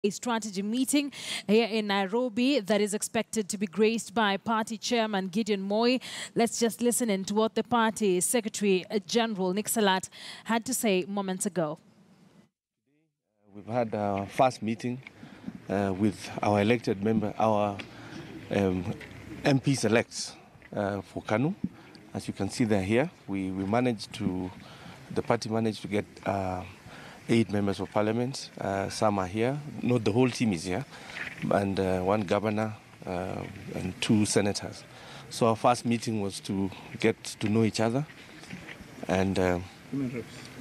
A strategy meeting here in Nairobi that is expected to be graced by party chairman Gideon Moi. Let's just listen in to what the party Secretary General Nick Salat had to say moments ago. We've had our first meeting with our elected member, our MPs elects for KANU. As you can see, they're here. The party managed to get 8 members of parliament. Some are here. Not the whole team is here. And 1 governor and 2 senators. So our first meeting was to get to know each other. And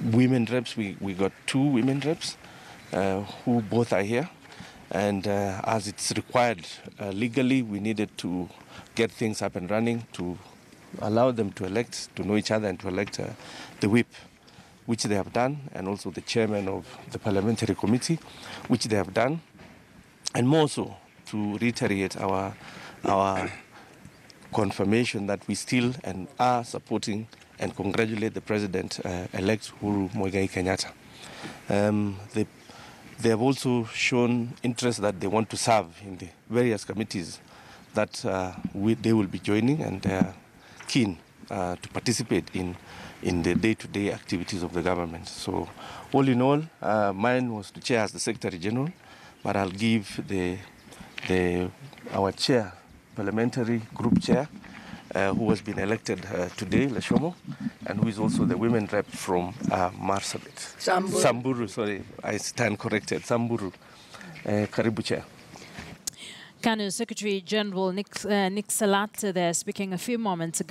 women reps, we got 2 women reps who both are here. And as it's required legally, we needed to get things up and running to allow them to elect, to know each other and to elect the whip, which they have done, and also the chairman of the parliamentary committee, which they have done, and more so to reiterate our confirmation that we still and are supporting and congratulate the president-elect Uhuru Muigai Kenyatta. They have also shown interest that they want to serve in the various committees that they will be joining, and they are keen to participate in the day-to-day activities of the government. So all in all, mine was to chair as the Secretary General, but I'll give our chair, parliamentary group chair, who has been elected today, Leshomo, and who is also the women rep from Marsabit. Samburu, sorry, I stand corrected, Samburu. Karibu chair. KANU Secretary General Nick Salat there speaking a few moments ago.